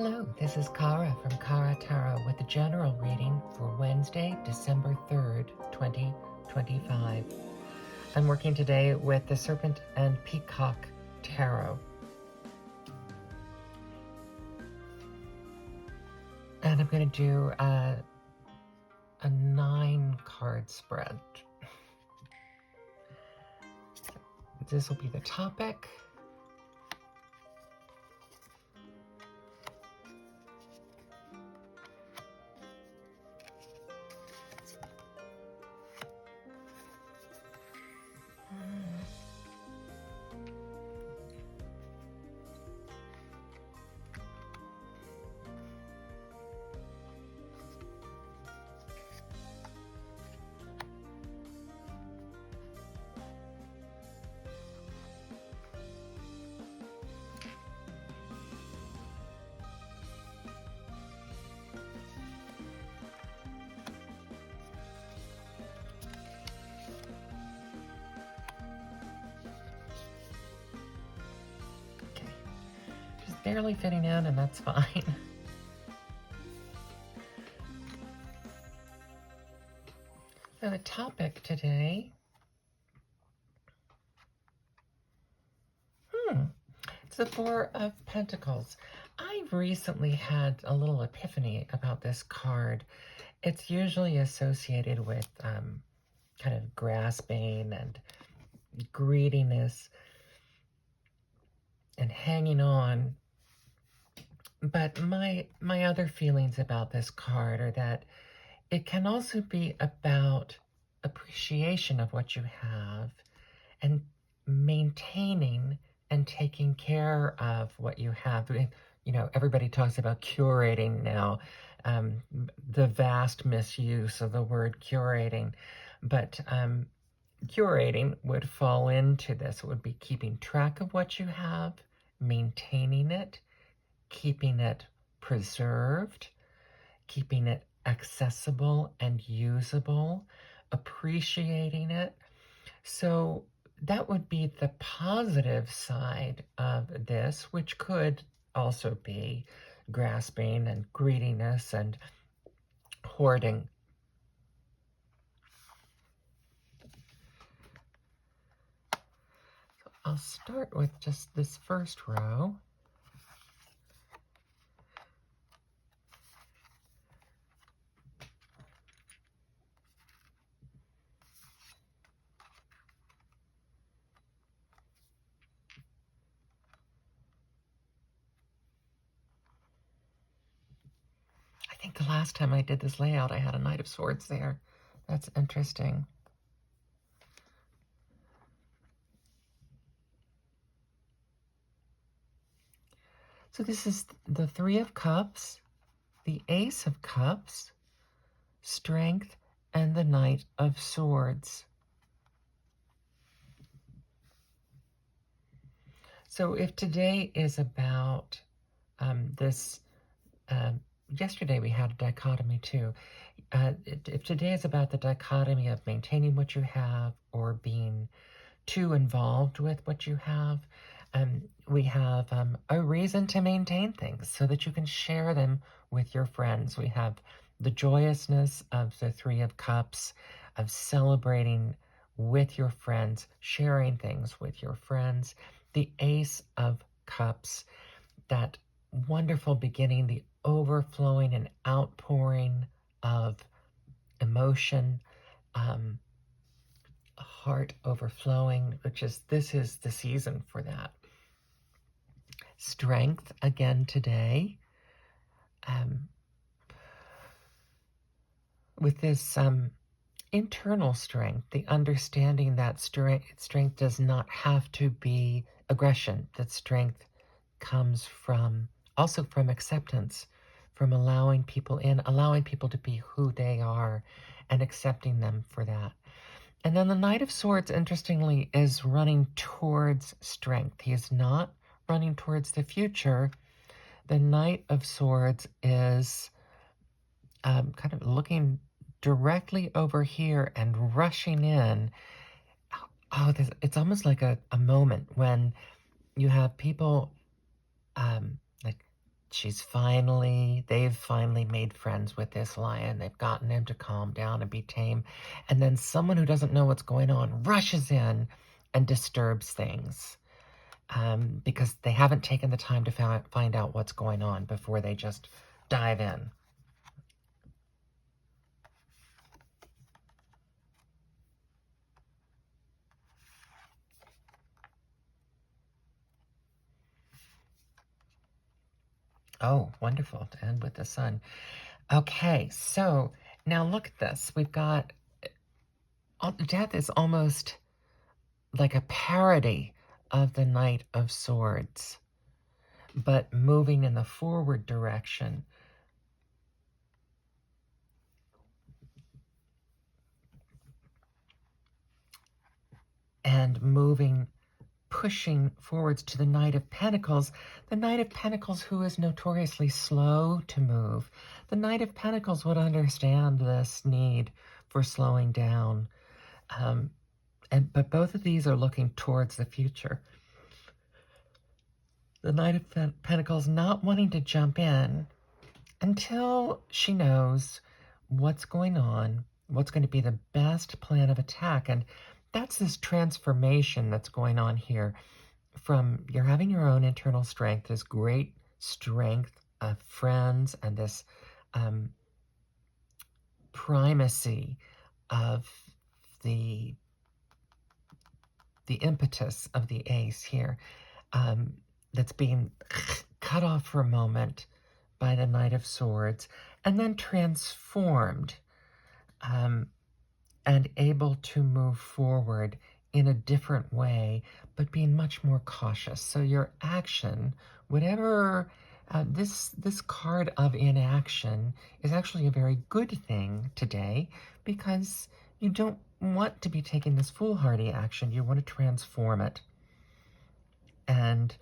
Hello, this is Kara from Kara Tarot with the general reading for Wednesday, December 3rd, 2025. I'm working today with the Serpent and Peacock Tarot. And I'm going to do a 9-card spread. This will be the topic. Barely fitting in, and that's fine. So the topic today, it's the Four of Pentacles. I've recently had a little epiphany about this card. It's usually associated with kind of grasping and greediness and hanging on. But my other feelings about this card are that it can also be about appreciation of what you have and maintaining and taking care of what you have. You know, everybody talks about curating now, the vast misuse of the word curating. But curating would fall into this. It would be keeping track of what you have, maintaining it, keeping it preserved, keeping it accessible and usable, appreciating it. So that would be the positive side of this, which could also be grasping and greediness and hoarding. So I'll start with just this first row. I think the last time I did this layout, I had a Knight of Swords there. That's interesting. So this is the Three of Cups, the Ace of Cups, Strength, and the Knight of Swords. So if today is about this, yesterday we had a dichotomy too. If today is about the dichotomy of maintaining what you have or being too involved with what you have, we have a reason to maintain things so that you can share them with your friends. We have the joyousness of the Three of Cups, of celebrating with your friends, sharing things with your friends. The Ace of Cups, that wonderful beginning, the overflowing and outpouring of emotion, heart overflowing, this is the season for that. Strength again today, with this internal strength, the understanding that strength does not have to be aggression, that strength comes also from acceptance, from allowing people in, allowing people to be who they are and accepting them for that. And then the Knight of Swords, interestingly, is running towards strength. He is not running towards the future. The Knight of Swords is kind of looking directly over here and rushing in. It's almost like a moment when you have people like they've finally made friends with this lion. They've gotten him to calm down and be tame. And then someone who doesn't know what's going on rushes in and disturbs things, because they haven't taken the time to find out what's going on before they just dive in. Oh, wonderful, to end with the sun. Okay, so now look at this. We've got, death is almost like a parody of the Knight of Swords, but moving in the forward direction. And pushing forwards to the Knight of Pentacles. The Knight of Pentacles, who is notoriously slow to move. The Knight of Pentacles would understand this need for slowing down. But both of these are looking towards the future. The Knight of Pentacles not wanting to jump in until she knows what's going on, what's going to be the best plan of attack. And that's this transformation that's going on here from you're having your own internal strength, this great strength of friends, and this primacy of the impetus of the ace here, that's being cut off for a moment by the Knight of Swords, and then transformed, and able to move forward in a different way, but being much more cautious. So your action, whatever, this card of inaction is actually a very good thing today, because you don't want to be taking this foolhardy action. You want to transform it. And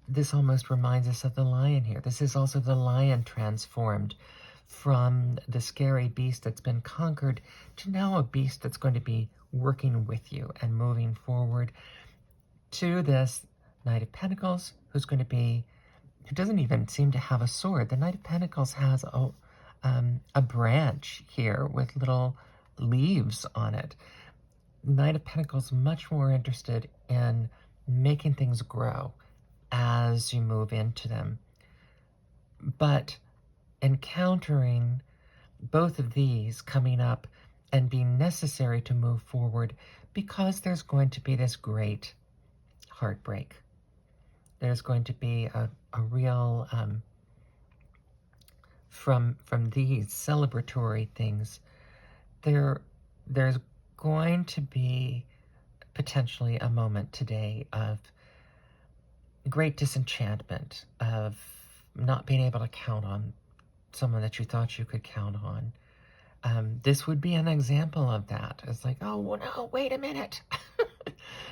this almost reminds us of the lion here. This is also the lion transformed from the scary beast that's been conquered to now a beast that's going to be working with you and moving forward, to this Knight of Pentacles, who doesn't even seem to have a sword. The Knight of Pentacles has a branch here with little leaves on it. Knight of Pentacles much more interested in making things grow as you move into them. But encountering both of these coming up and being necessary to move forward, because there's going to be this great heartbreak. There's going to be a real, from these celebratory things, there's going to be potentially a moment today of great disenchantment, of not being able to count on someone that you thought you could count on. This would be an example of that. It's like, oh, well, no, wait a minute.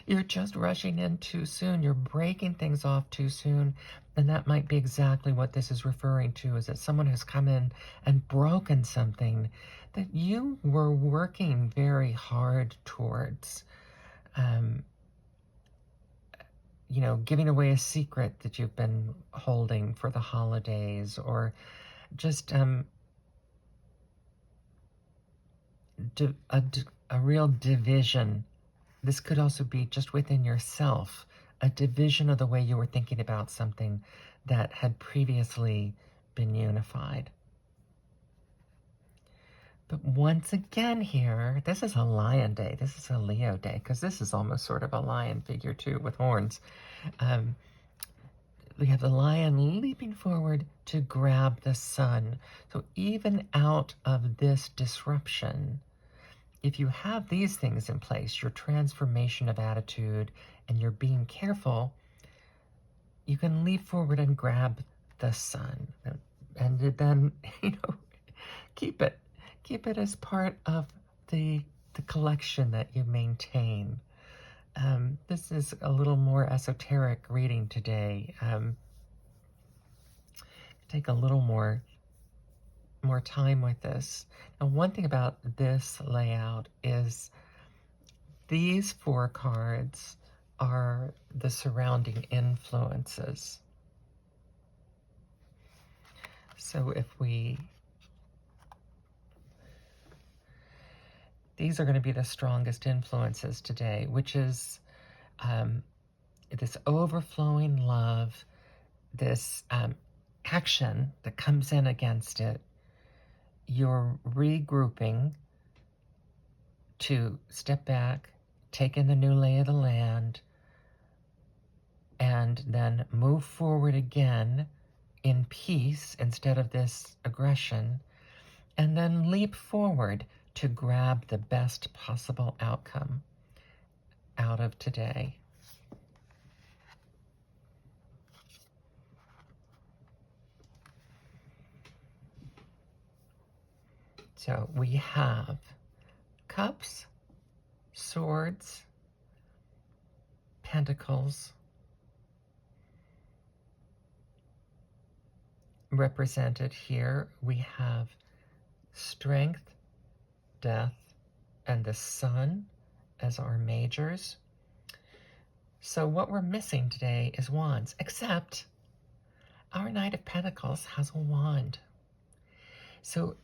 You're just rushing in too soon. You're breaking things off too soon. And that might be exactly what this is referring to, is that someone has come in and broken something that you were working very hard towards. Giving away a secret that you've been holding for the holidays, or just a real division. This could also be just within yourself, a division of the way you were thinking about something that had previously been unified. But once again here, this is a lion day. This is a Leo day, because this is almost sort of a lion figure too, with horns. We have the lion leaping forward to grab the sun. So even out of this disruption, if you have these things in place, your transformation of attitude and your being careful, you can leap forward and grab the sun, and then keep it as part of the collection that you maintain. This is a little more esoteric reading today. Take a little more time with this. Now, one thing about this layout is these 4 cards are the surrounding influences. So these are going to be the strongest influences today, which is this overflowing love, this action that comes in against it. You're regrouping to step back, take in the new lay of the land, and then move forward again in peace instead of this aggression, and then leap forward to grab the best possible outcome out of today. So we have cups, swords, pentacles, represented here. We have strength, death, and the sun as our majors. So what we're missing today is wands, except our Knight of Pentacles has a wand. So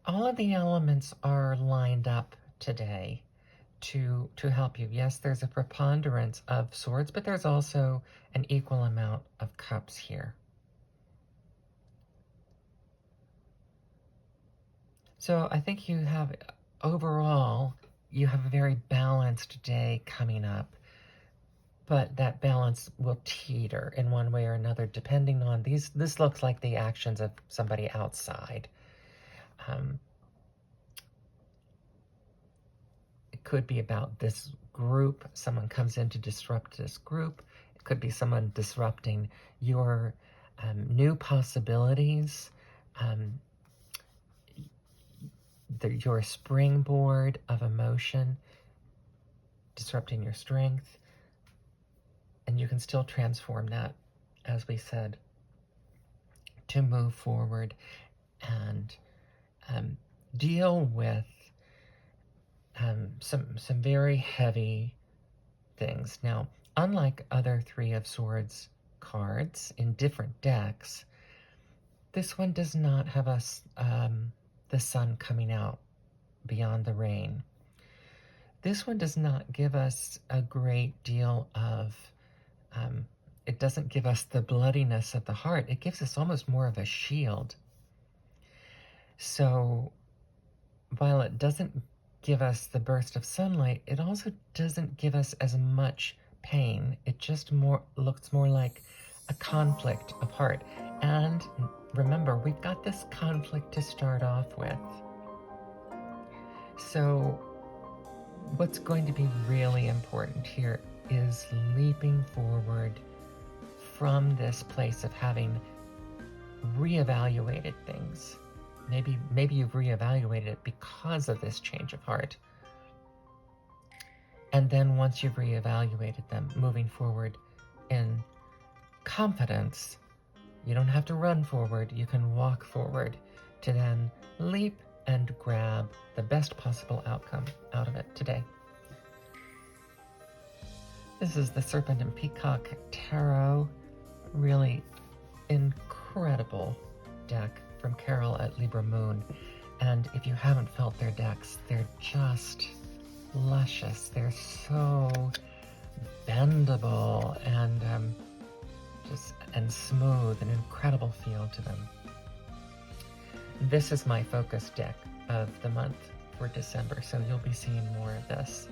all of the elements are lined up today to help you. Yes, there's a preponderance of swords, but there's also an equal amount of cups here. So I think overall, you have a very balanced day coming up, but that balance will teeter in one way or another depending on this looks like the actions of somebody outside. It could be about this group. Someone comes in to disrupt this group. It could be someone disrupting your new possibilities, your springboard of emotion, disrupting your strength. And you can still transform that, as we said, to move forward and deal with some very heavy things. Now, unlike other Three of Swords cards in different decks, this one does not have the sun coming out beyond the rain. This one does not give us a great deal of, it doesn't give us the bloodiness of the heart. It gives us almost more of a shield. So while it doesn't give us the burst of sunlight, it also doesn't give us as much pain. It just looks more like a conflict of heart. And remember, we've got this conflict to start off with. So what's going to be really important here is leaping forward from this place of having reevaluated things. Maybe you've reevaluated it because of this change of heart. And then once you've reevaluated them, moving forward in confidence. You don't have to run forward, you can walk forward to then leap and grab the best possible outcome out of it today. This is the Serpent and Peacock Tarot. Really incredible deck from Carol at Libra Moon. And if you haven't felt their decks, they're just luscious. They're so bendable and and smooth, an incredible feel to them. This is my focus deck of the month for December, so you'll be seeing more of this.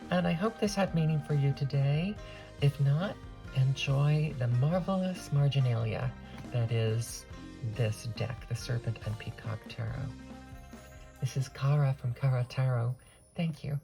And I hope this had meaning for you today. If not, enjoy the marvelous marginalia that is this deck, the Serpent and Peacock Tarot. This is Kara from Kara Tarot. Thank you.